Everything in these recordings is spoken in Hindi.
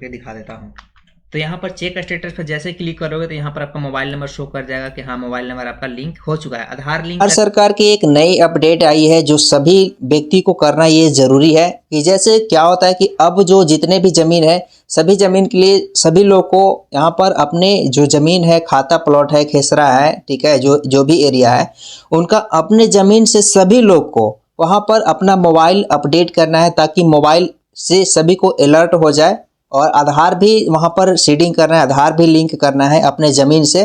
करके दिखा देता हूँ। तो यहाँ पर चेक स्टेटस पर जैसे क्लिक करोगे तो यहाँ पर आपका मोबाइल नंबर शो कर जाएगा कि हाँ मोबाइल नंबर आपका लिंक हो चुका है। आधार लिंक बिहार सरकार की एक नई अपडेट आई है जो सभी व्यक्ति को करना ये जरूरी है कि जैसे क्या होता है कि अब जो जितने भी जमीन है सभी जमीन के लिए सभी लोग को यहाँ पर अपने जो जमीन है, खाता प्लॉट है, खेसरा है, ठीक है, जो भी एरिया है उनका अपने जमीन से सभी लोग को वहाँ पर अपना मोबाइल अपडेट करना है ताकि मोबाइल से सभी को अलर्ट हो जाए। और आधार भी वहाँ पर सीडिंग करना है, आधार भी लिंक करना है अपने ज़मीन से।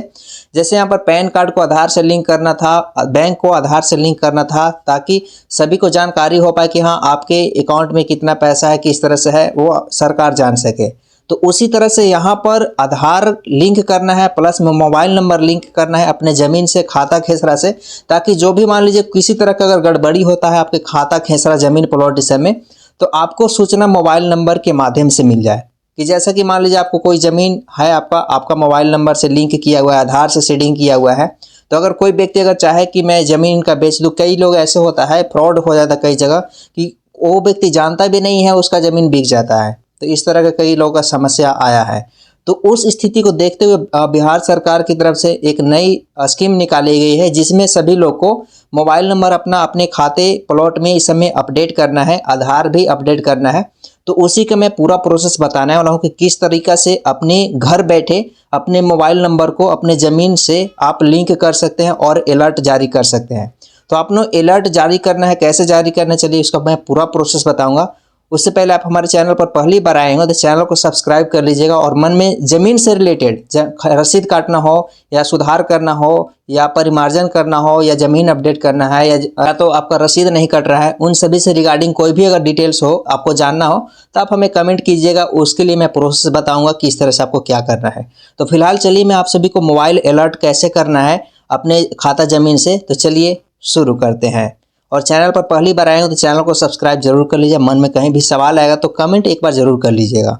जैसे यहाँ पर पैन कार्ड को आधार से लिंक करना था, बैंक को आधार से लिंक करना था ताकि सभी को जानकारी हो पाए कि हाँ आपके अकाउंट में कितना पैसा है, किस तरह से है, वो सरकार जान सके। तो उसी तरह से यहाँ पर आधार लिंक करना है प्लस में मोबाइल नंबर लिंक करना है अपने ज़मीन से, खाता खेसरा से, ताकि जो भी मान लीजिए किसी तरह का अगर गड़बड़ी होता है आपके खाता खेसरा ज़मीन प्लॉट इस में तो आपको सूचना मोबाइल नंबर के माध्यम से मिल जाए। कि जैसा कि मान लीजिए आपको कोई ज़मीन है, आपका मोबाइल नंबर से लिंक किया हुआ है, आधार से सीडिंग किया हुआ है, तो अगर कोई व्यक्ति अगर चाहे कि मैं ज़मीन का बेच दूँ, कई लोग ऐसे होता है, फ्रॉड हो जाता है कई जगह कि वो व्यक्ति जानता भी नहीं है उसका ज़मीन बिक जाता है। तो इस तरह का कई लोगों का समस्या आया है। तो उस स्थिति को देखते हुए बिहार सरकार की तरफ से एक नई स्कीम निकाली गई है जिसमें सभी लोग को मोबाइल नंबर अपना अपने खाते प्लॉट में इस समय अपडेट करना है, आधार भी अपडेट करना है। तो उसी का मैं पूरा प्रोसेस बताने वाला हूँ कि किस तरीका से अपने घर बैठे अपने मोबाइल नंबर को अपने ज़मीन से आप लिंक कर सकते हैं और अलर्ट जारी कर सकते हैं। तो आपने अलर्ट जारी करना है, कैसे जारी करना चलिए इसका मैं पूरा प्रोसेस बताऊंगा। उससे पहले आप हमारे चैनल पर पहली बार आए हो तो चैनल को सब्सक्राइब कर लीजिएगा और मन में ज़मीन से रिलेटेड रसीद काटना हो या सुधार करना हो या परिमार्जन करना हो या ज़मीन अपडेट करना है या तो आपका रसीद नहीं कट रहा है, उन सभी से रिगार्डिंग कोई भी अगर डिटेल्स हो आपको जानना हो तो आप हमें कमेंट कीजिएगा, उसके लिए मैं प्रोसेस बताऊँगा कि इस तरह से आपको क्या करना है। तो फिलहाल चलिए मैं आप सभी को मोबाइल अलर्ट कैसे करना है अपने खाता ज़मीन से, तो चलिए शुरू करते हैं। और चैनल पर पहली बार आए हो तो चैनल को सब्सक्राइब जरूर कर लीजिए। मन में कहीं भी सवाल आएगा तो कमेंट एक बार जरूर कर लीजिएगा।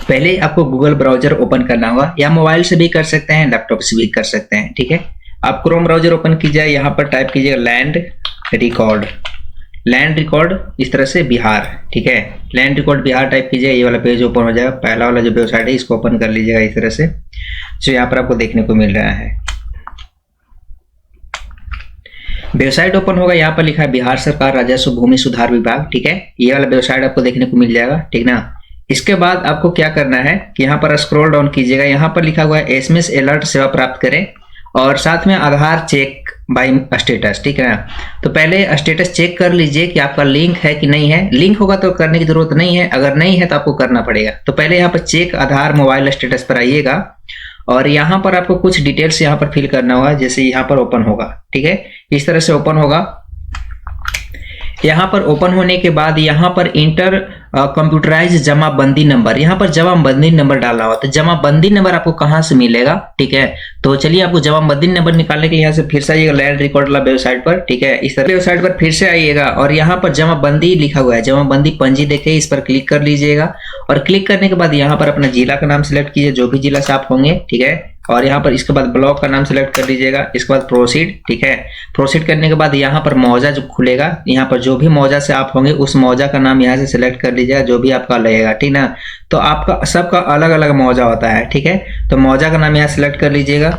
पहले आपको गूगल ब्राउजर ओपन करना होगा, या मोबाइल से भी कर सकते हैं, लैपटॉप से भी कर सकते हैं, ठीक है। आप क्रोम ब्राउजर ओपन कीजिए, यहाँ पर टाइप कीजिएगा लैंड रिकॉर्ड इस तरह से बिहार, ठीक है। लैंड रिकॉर्ड बिहार टाइप कीजिए, ये वाला पेज ओपन हो जाएगा। पहला वाला जो वेबसाइट है इसको ओपन कर लीजिएगा इस तरह से, जो यहाँ पर आपको देखने को मिल रहा है। वेबसाइट ओपन होगा, यहाँ पर लिखा है बिहार सरकार राजस्व भूमि सुधार विभाग, ठीक है। ये वाला वेबसाइट आपको देखने को मिल जाएगा, ठीक ना। इसके बाद आपको क्या करना है कि यहाँ पर स्क्रॉल डाउन कीजिएगा, यहाँ पर लिखा हुआ है एसएमएस अलर्ट सेवा प्राप्त करें और साथ में आधार चेक बाय स्टेटस, ठीक है ना। तो पहले स्टेटस चेक कर लीजिए कि आपका लिंक है कि नहीं है। लिंक होगा तो करने की जरूरत नहीं है, अगर नहीं है तो आपको करना पड़ेगा। तो पहले यहाँ पर चेक आधार मोबाइल स्टेटस पर आइएगा और यहाँ पर आपको कुछ डिटेल्स यहाँ पर फिल करना होगा। जैसे यहाँ पर ओपन होगा, ठीक है, इस तरह से ओपन होगा। यहाँ पर ओपन होने के बाद यहाँ पर इंटर कंप्यूटराइज जमाबंदी नंबर, यहाँ पर जमाबंदी नंबर डालना होगा। तो जमाबंदी नंबर आपको कहाँ से मिलेगा, ठीक है। तो चलिए आपको जमाबंदी नंबर निकालने के लिए यहाँ से फिर से आइएगा लैंड रिकॉर्ड वाला वेबसाइट पर, ठीक है। इस तरह वेबसाइट पर फिर से आइएगा और यहाँ पर जमाबंदी लिखा हुआ है, जमाबंदी पंजी देखे, इस पर क्लिक कर लीजिएगा। और क्लिक करने के बाद यहाँ पर अपना जिला का नाम सिलेक्ट कीजिए, जो भी जिला से आप होंगे, ठीक है। और यहाँ पर इसके बाद ब्लॉक का नाम सिलेक्ट कर लीजिएगा। इसके बाद प्रोसीड, ठीक है। प्रोसीड करने के बाद यहाँ पर मौजा जो खुलेगा, यहाँ पर जो भी मौजा से आप होंगे उस मौजा का नाम यहाँ से सिलेक्ट कर लीजिएगा, जो भी आपका लगेगा, ठीक ना। तो आपका सबका अलग अलग मौजा होता है, ठीक है। तो मौजा का नाम यहाँ सिलेक्ट कर लीजिएगा।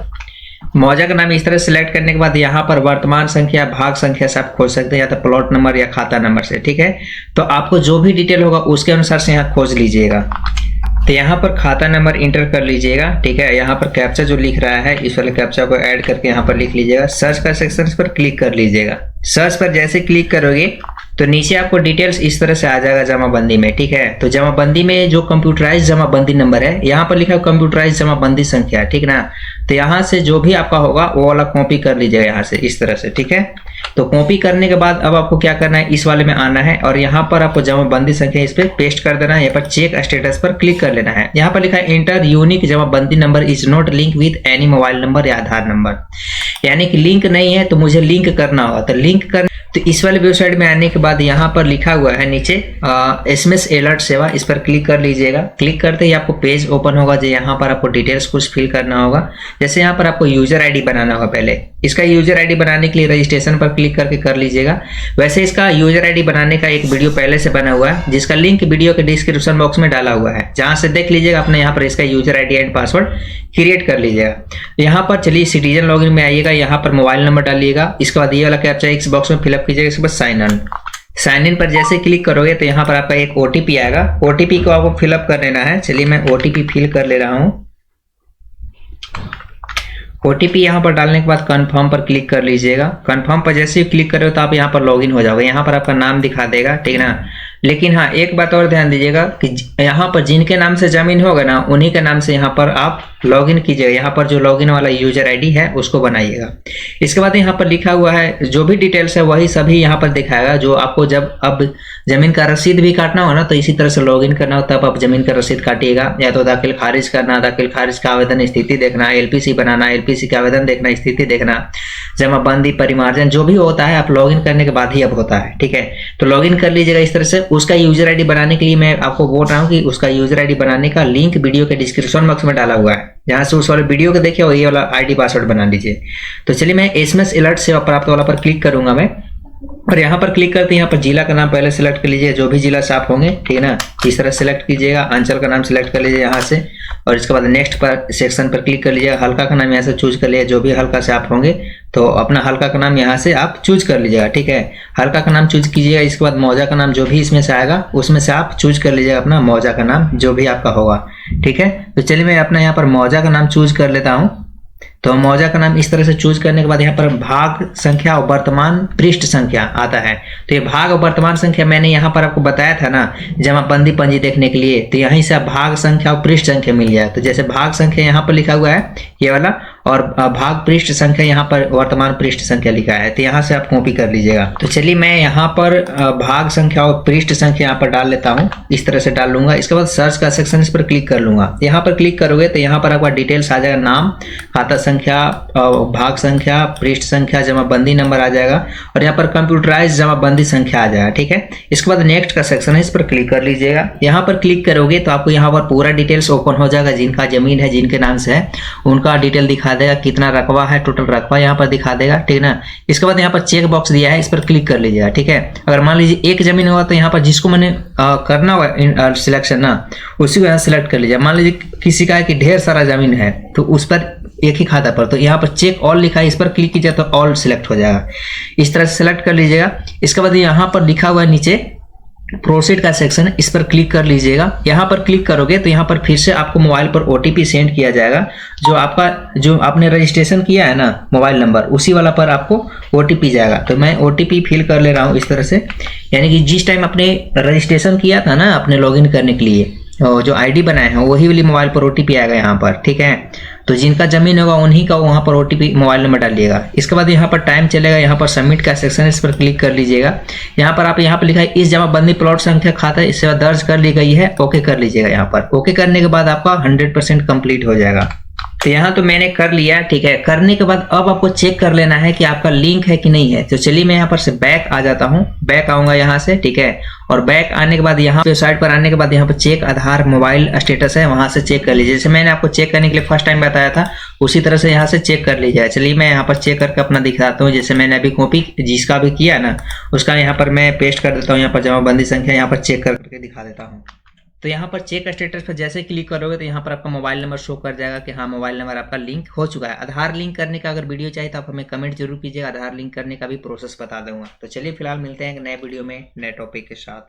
मौजा का नाम इस तरह सिलेक्ट करने के बाद यहाँ पर वर्तमान संख्या, भाग संख्या से आप खोज सकते हैं, या तो प्लॉट नंबर या खाता नंबर से, ठीक है। तो आपको जो भी डिटेल होगा उसके अनुसार से यहाँ खोज लीजिएगा। तो यहाँ पर खाता नंबर इंटर कर लीजिएगा, ठीक है। यहाँ पर कैप्चा जो लिख रहा है इस वाले कैप्चा को ऐड करके यहाँ पर लिख लीजिएगा। सर्च का सेक्शन पर क्लिक कर लीजिएगा। सर्च पर जैसे क्लिक करोगे तो नीचे आपको डिटेल्स इस तरह से आ जाएगा जमाबंदी में, ठीक है। तो जमाबंदी में जो कंप्यूटराइज जमाबंदी नंबर है, यहाँ पर लिखा है कंप्यूटराइज जमाबंदी संख्या, ठीक ना। तो यहाँ से जो भी आपका होगा वो वाला कॉपी कर लीजिएगा यहाँ से इस तरह से, ठीक है। तो कॉपी करने के बाद अब आपको क्या करना है, इस वाले में आना है और यहाँ पर आपको जमाबंदी संख्या इस पर पेस्ट कर देना है। यहाँ पर चेक स्टेटस पर क्लिक कर लेना है। यहाँ पर लिखा है inter unique jamabandi number is not link with any mobile number या आधार नंबर, यानी कि लिंक नहीं है तो मुझे लिंक करना होगा। तो लिंक कर तो इस वाले वेबसाइट में आने के बाद यहाँ पर लिखा हुआ है नीचे एसएमएस अलर्ट सेवा, इस पर क्लिक कर लीजिएगा। क्लिक करते ही आपको पेज ओपन होगा, जो यहाँ पर आपको डिटेल्स कुछ फिल करना होगा। जैसे यहाँ पर आपको यूजर आईडी बनाना होगा। पहले इसका यूजर आईडी बनाने के लिए रजिस्ट्रेशन पर क्लिक करके कर लीजिएगा। वैसे इसका यूजर आईडी बनाने का एक वीडियो पहले से बना हुआ है, जिसका लिंक वीडियो के डिस्क्रिप्शन बॉक्स में डाला हुआ है, जहां से देख लीजिएगा। अपने यहाँ पर इसका user ID and password create कर लीजिएगा। यहाँ पर चलिए सिटीजन लॉगिन में आइएगा, यहाँ पर मोबाइल नंबर डालिएगा। इसके बाद ये वाला कैप्चा इस बॉक्स में फिलअप कीजिएगा। इसके बाद साइन इन पर जैसे क्लिक करोगे तो यहाँ पर आपका एक ओटीपी आएगा। ओटीपी को आपको फिलअप कर लेना है। चलिए मैं ओटीपी फिल कर ले रहा हूँ। ओटीपी यहाँ पर डालने के बाद कंफर्म पर क्लिक कर लीजिएगा। कंफर्म पर जैसे ही क्लिक करोगे तो आप यहाँ पर लॉगिन हो जाओगे। यहाँ पर आपका नाम दिखा देगा, ठीक ना। लेकिन हाँ, एक बात और ध्यान दीजिएगा कि यहाँ पर जिनके नाम से जमीन होगा ना, उन्हीं के नाम से यहाँ पर आप लॉगिन कीजिएगा। यहाँ पर जो लॉगिन वाला यूजर आईडी है उसको बनाइएगा। इसके बाद यहाँ पर लिखा हुआ है जो भी डिटेल्स है वही सभी यहाँ पर दिखाएगा। जो आपको जब अब जमीन का रसीद भी काटना हो ना, तो इसी तरह से लॉगिन करना हो, तब आप जमीन का रसीद काटिएगा। या तो दाखिल खारिज करना, दाखिल खारिज का आवेदन स्थिति देखना, एलपीसी बनाना, एलपीसी का आवेदन देखना, स्थिति देखना, जमाबंदी, परिमार्जन, जो भी होता है आप लॉगिन करने के बाद ही अब होता है, ठीक है। तो लॉगिन कर लीजिएगा इस तरह से। उसका यूजर आईडी बनाने के लिए मैं आपको बोल रहा हूँ कि उसका यूजर आईडी बनाने का लिंक वीडियो के डिस्क्रिप्शन बॉक्स में डाला हुआ है, जहां से उस वाले वीडियो को देखिए और ये वाला आईडी पासवर्ड बना लीजिए। तो चलिए मैं एसएमएस अलर्ट सेवा प्राप्त वाला पर क्लिक करूंगा मैं, और यहाँ पर क्लिक करते हैं यहाँ पर जिला का नाम पहले सिलेक्ट कर लीजिए, जो भी जिला से आप होंगे, ठीक है ना। इस तरह सिलेक्ट कीजिएगा। अंचल का नाम सिलेक्ट कर लीजिए यहाँ से, और इसके बाद नेक्स्ट पर सेक्शन पर क्लिक कर लीजिएगा। हल्का का नाम यहाँ से चूज कर लीजिए, जो भी हल्का से आप होंगे तो अपना हल्का का नाम यहाँ से आप चूज कर लीजिएगा, ठीक है। हल्का का नाम चूज कीजिएगा। इसके बाद मौजा का नाम जो भी इसमें से आएगा उसमें से आप चूज कर लीजिएगा अपना मौजा का नाम, जो भी आपका होगा, ठीक है। तो चलिए मैं अपना यहाँ पर मौजा का नाम चूज कर लेता हूँ। तो मौजा का नाम इस तरह से चूज करने के बाद यहाँ पर भाग संख्या और वर्तमान पृष्ठ संख्या आता है। तो ये भाग और वर्तमान संख्या मैंने यहाँ पर आपको बताया था ना, जमाबंदी पंजी देखने के लिए, तो यहीं से भाग संख्या और पृष्ठ संख्या मिल जाए। तो जैसे भाग संख्या यहाँ पर लिखा हुआ है ये वाला, और भाग पृष्ठ संख्या यहाँ पर वर्तमान पृष्ठ संख्या लिखा है, तो यहाँ से आप कॉपी कर लीजिएगा। तो चलिए मैं यहाँ पर भाग संख्या और पृष्ठ संख्या यहाँ पर डाल लेता हूँ। इस तरह से डाल लूंगा। इसके बाद सर्च का सेक्शन, इस पर क्लिक कर लूंगा। यहाँ पर क्लिक करोगे तो यहाँ पर आपका डिटेल्स आ जाएगा, नाम, खाता संख्या, भाग संख्या, पृष्ठ संख्या, जमाबंदी नंबर आ जाएगा, और यहाँ पर कंप्यूटराइज जमाबंदी संख्या आ जाएगा, ठीक है। इसके बाद नेक्स्ट का सेक्शन है, इस पर क्लिक कर लीजिएगा। यहाँ पर क्लिक करोगे तो आपको यहाँ पर पूरा डिटेल्स ओपन हो जाएगा। जिनका जमीन है, जिनके नाम से है, उनका डिटेल दिखा देगा, कितना रकबा है, टोटल रकबा यहाँ पर दिखा देगा, ठीक है ना। इसके बाद यहाँ पर चेक बॉक्स दिया है, इस पर क्लिक कर लीजिएगा, ठीक है। अगर मान लीजिए एक जमीन होगा तो यहाँ पर जिसको मैंने करना होगा सिलेक्शन ना, उसी को यहाँ सिलेक्ट कर लीजिए। मान लीजिए किसी का है कि ढेर सारा जमीन है, तो उस पर एक ही खाता पर, तो यहाँ पर चेक ऑल लिखा है, इस पर क्लिक कीजिए तो ऑल सिलेक्ट हो जाएगा। इस तरह से सिलेक्ट कर लीजिएगा। इसके बाद यहाँ पर लिखा हुआ है नीचे प्रोसीड का सेक्शन, इस पर क्लिक कर लीजिएगा। यहाँ पर क्लिक करोगे तो यहाँ पर फिर से आपको मोबाइल पर ओटीपी सेंड किया जाएगा। जो आपने रजिस्ट्रेशन किया है ना मोबाइल नंबर, उसी वाला पर आपको ओटीपी जाएगा। तो मैं ओटीपी फिल कर ले रहा हूँ इस तरह से, यानी कि जिस टाइम आपने रजिस्ट्रेशन किया था ना अपने लॉगिन करने के लिए, जो आईडी बनाए हैं वही वाली मोबाइल पर ओटीपी आएगा यहाँ पर, ठीक है। तो जिनका जमीन होगा उन्हीं का वहाँ पर ओटीपी मोबाइल नंबर डालिएगा। इसके बाद यहाँ पर टाइम चलेगा, यहाँ पर सबमिट का सेक्शन, इस पर क्लिक कर लीजिएगा। यहाँ पर लिखा है इस जमाबंदी प्लॉट संख्या खाता इस सेवा दर्ज कर ली गई है, ओके कर लीजिएगा। यहाँ पर ओके करने के बाद आपका 100% कंप्लीट हो जाएगा। तो यहाँ तो मैंने कर लिया, ठीक है। करने के बाद अब आपको चेक कर लेना है कि आपका लिंक है कि नहीं है। तो चलिए मैं यहाँ पर से बैक आ जाता हूँ, बैक आऊंगा यहाँ से, ठीक है। और बैक आने के बाद यहाँ वेबसाइट पर आने के बाद यहाँ पर चेक आधार मोबाइल स्टेटस है, वहां से चेक कर लीजिए। जैसे मैंने आपको चेक करने के लिए फर्स्ट टाइम बताया था, उसी तरह से यहाँ से चेक कर लीजिए। चलिए मैं यहाँ पर चेक करके अपना दिखाता हूँ। जैसे मैंने अभी कॉपी जिसका भी किया ना, उसका यहाँ पर मैं पेस्ट कर देता हूँ। यहाँ पर जमाबंदी संख्या यहाँ पर चेक करके दिखा देता हूँ। तो यहाँ पर चेक स्टेटस पर जैसे क्लिक करोगे तो यहाँ पर आपका मोबाइल नंबर शो कर जाएगा कि हाँ मोबाइल नंबर आपका लिंक हो चुका है। आधार लिंक करने का अगर वीडियो चाहिए तो आप हमें कमेंट जरूर कीजिएगा, आधार लिंक करने का भी प्रोसेस बता दूंगा। तो चलिए फिलहाल मिलते हैं एक नए वीडियो में नए टॉपिक के साथ।